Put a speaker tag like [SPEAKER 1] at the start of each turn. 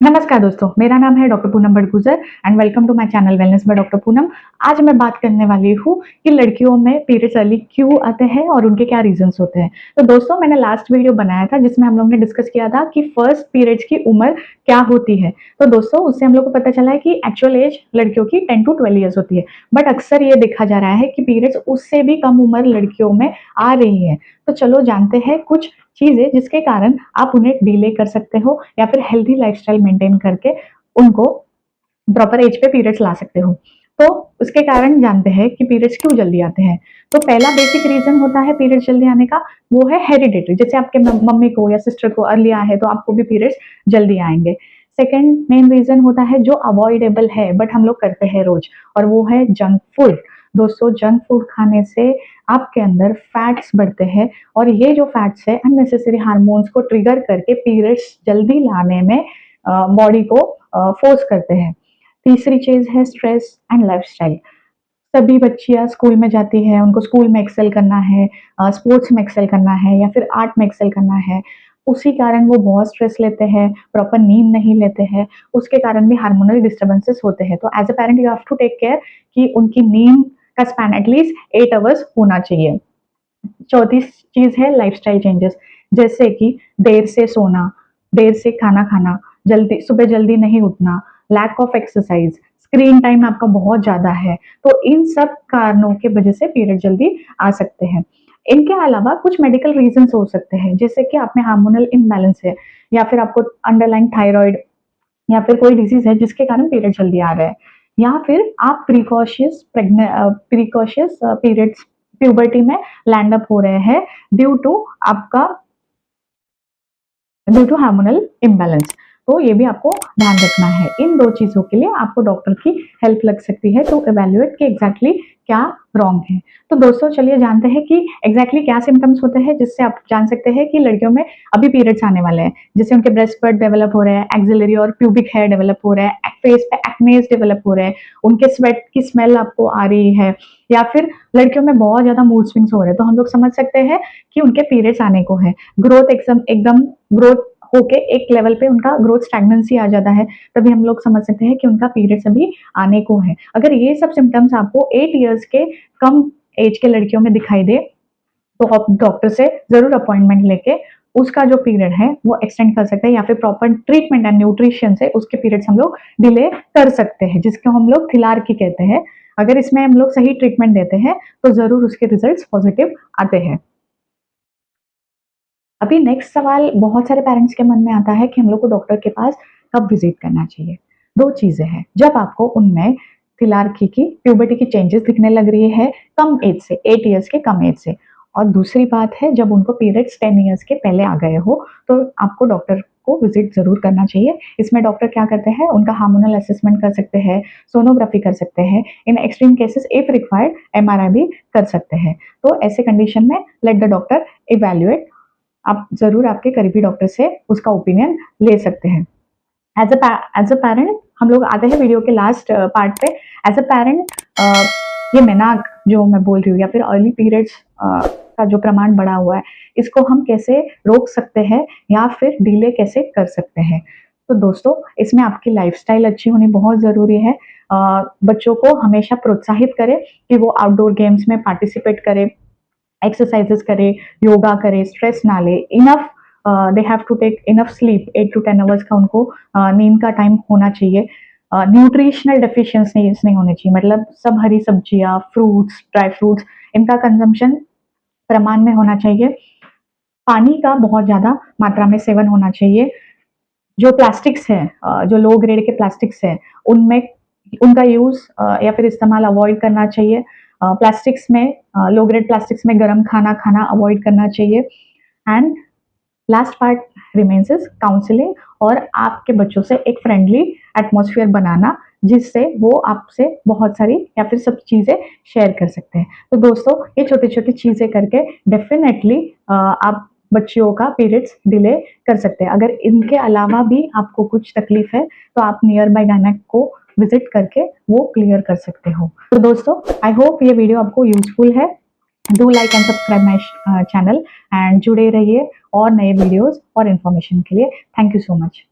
[SPEAKER 1] नमस्कार दोस्तों, मेरा नाम है doctor Poonam Badgujar and welcome to my channel wellness by doctor Poonam. आज मैं बात करने वाली हूँ कि लड़कियों में पीरियड्स अर्ली क्यों आते हैं और उनके क्या रीजंस होते हैं। तो दोस्तों, मैंने लास्ट वीडियो बनाया था जिसमें हम लोग ने डिस्कस किया था कि फर्स्ट पीरियड्स की उम्र क्या होती है। तो दोस्तों, उससे हम लोग को पता चला है कि एक्चुअल एज लड़कियों की 10 टू 12 ईयर्स होती है, बट अक्सर ये देखा जा रहा है कि पीरियड्स उससे भी कम उम्र लड़कियों में आ रही है। तो चलो जानते हैं कुछ चीजें जिसके कारण आप उन्हें डिले कर सकते हो या फिर हेल्दी लाइफस्टाइल मेंटेन करके उनको प्रॉपर एज पे पीरियड्स ला सकते हो। तो उसके कारण जानते हैं कि पीरियड्स क्यों जल्दी आते हैं। तो पहला बेसिक रीजन होता है पीरियड्स जल्दी आने का, वो है हेरिडिटरी। जैसे आपके मम्मी को या सिस्टर को अर्ली आया है तो आपको भी पीरियड्स जल्दी आएंगे। सेकेंड मेन रीजन होता है जो अवॉइडेबल है बट हम लोग करते हैं रोज, और वो है जंक फूड। दोस्तों, जंक फूड खाने से आपके अंदर फैट्स बढ़ते हैं और ये जो फैट्स है अननेसेसरी हार्मोन्स को ट्रिगर करके पीरियड्स जल्दी लाने में बॉडी को फोर्स करते हैं। तीसरी चीज है स्ट्रेस एंड लाइफस्टाइल। सभी बच्चियां स्कूल में जाती है, उनको स्कूल में एक्सेल करना है, स्पोर्ट्स में एक्सेल करना है या फिर आर्ट में एक्सेल करना है। उसी कारण वो बहुत स्ट्रेस लेते हैं, प्रॉपर नींद नहीं लेते हैं, उसके कारण भी हार्मोनल डिस्टर्बेंसेस होते हैं। तो as a parent you have to take care कि उनकी नींद का स्पैन एटलीस्ट 8 आवर्स होना चाहिए। चौथी चीज है लाइफस्टाइल चेंजेस, जैसे कि देर से सोना, देर से खाना खाना, जल्दी सुबह जल्दी नहीं उठना, lack of exercise, screen time आपका बहुत ज्यादा है। तो इन सब कारणों के वजह से पीरियड जल्दी आ सकते हैं। इनके अलावा कुछ मेडिकल रीजंस हो सकते हैं, जैसे कि आप में हार्मोनल इम्बैलेंस है या फिर आपको अंडरलाइन थायराइड या फिर कोई डिजीज है जिसके कारण पीरियड जल्दी आ रहा है, या फिर आप प्रिकॉशियस पीरियड्स प्यूबर्टी में लैंड अप हो रहे हैं ड्यू टू आपका ड्यू टू हार्मोनल इम्बैलेंस। तो ये भी आपको ध्यान रखना है। इन दो चीजों के लिए आपको डॉक्टर की हेल्प लग सकती है टू इवेल्युएट कि एग्जैक्टली क्या रॉन्ग है। तो दोस्तों, चलिए जानते हैं कि एग्जैक्टली क्या सिम्टम्स होते हैं जिससे आप जान सकते हैं कि लड़कियों में अभी पीरियड्स आने वाले हैं। जैसे उनके ब्रेस्ट बर्ड डेवलप हो रहे हैं, एक्सिलरी और प्यूबिक हेयर डेवलप हो रहा है, फेस पे एक्नेस डेवलप हो रहे हैं, उनके स्वेट की स्मेल आपको आ रही है, या फिर लड़कियों में बहुत ज्यादा मूड स्विंग्स हो रहे हैं। तो हम लोग समझ सकते हैं कि उनके पीरियड्स आने को है। ग्रोथ एकदम एकदम ग्रोथ होके एक लेवल पे उनका ग्रोथ स्टैग्नेंसी आ जाता है, तभी हम लोग समझ सकते हैं कि उनका पीरियड्स अभी आने को है। अगर ये सब सिम्टम्स आपको 8 इयर्स के कम एज के लड़कियों में दिखाई दे तो आप डॉक्टर से जरूर अपॉइंटमेंट लेके उसका जो पीरियड है वो एक्सटेंड कर सकते हैं, या फिर प्रॉपर ट्रीटमेंट एंड न्यूट्रिशन से उसके पीरियड्स हम लोग डिले कर सकते हैं, जिसको हम लोग थिलारकी कहते हैं। अगर इसमें हम लोग सही ट्रीटमेंट देते हैं तो जरूर उसके रिजल्ट्स पॉजिटिव आते हैं। अभी नेक्स्ट सवाल बहुत सारे पेरेंट्स के मन में आता है कि हम लोग को डॉक्टर के पास कब विजिट करना चाहिए। दो चीजें हैं, जब आपको उनमें थिलारकी की प्यूबर्टी की चेंजेस दिखने लग रही है कम एज से, 8 इयर्स के कम एज से, और दूसरी बात है जब उनको पीरियड्स 10 इयर्स के पहले आ गए हो, तो आपको डॉक्टर को विजिट जरूर करना चाहिए। इसमें डॉक्टर क्या करते हैं, उनका हार्मोनल असेसमेंट कर सकते हैं, सोनोग्राफी कर सकते हैं, in extreme cases if required MRI भी कर सकते हैं। तो ऐसे कंडीशन में लेट द डॉक्टर इवेल्युएट। आप जरूर आपके करीबी डॉक्टर से उसका ओपिनियन ले सकते हैं। एज अ पेरेंट हम लोग आते हैं वीडियो के लास्ट पार्ट पे। एज अ पेरेंट ये मेनाक जो मैं बोल रही हूँ या फिर अर्ली पीरियड्स का जो प्रमाण बढ़ा हुआ है, इसको हम कैसे रोक सकते हैं या फिर डिले कैसे कर सकते हैं। तो दोस्तों, इसमें आपकी लाइफस्टाइल अच्छी होनी बहुत जरूरी है। बच्चों को हमेशा प्रोत्साहित करें कि वो आउटडोर गेम्स में पार्टिसिपेट करें, एक्सरसाइजेस करे, योगा करे, स्ट्रेस ना ले, enough they have to take enough sleep, 8 to 10 hours का उनको नींद का टाइम होना चाहिए। न्यूट्रिशनल डेफिशिएंसी नहीं होनी चाहिए, मतलब सब हरी सब्जियां, फ्रूट्स, ड्राई फ्रूट्स, इनका कंजम्पशन प्रमाण में होना चाहिए। पानी का बहुत ज्यादा मात्रा में सेवन होना चाहिए। जो प्लास्टिक्स है, जो लो ग्रेड के प्लास्टिक्स है, उनमें उनका यूज या फिर इस्तेमाल अवॉइड करना चाहिए। प्लास्टिक्स में, लो ग्रेड प्लास्टिक्स में गर्म खाना खाना अवॉइड करना चाहिए। And last part remains is counselling, और आपके बच्चों से एक फ्रेंडली एटमॉस्फेयर बनाना जिससे वो आपसे बहुत सारी या फिर सब चीजें शेयर कर सकते हैं। तो दोस्तों, ये छोटी छोटी चीजें करके डेफिनेटली आप बच्चियों का पीरियड्स डिले कर सकते हैं। अगर इनके अलावा भी आपको कुछ तकलीफ है तो आप नियर बाय गायनेक को विजिट करके वो क्लियर कर सकते हो। तो दोस्तों, आई होप ये वीडियो आपको यूजफुल है। Do like and subscribe my channel and जुड़े रहिए और नए वीडियोस और इन्फॉर्मेशन के लिए। Thank you so much.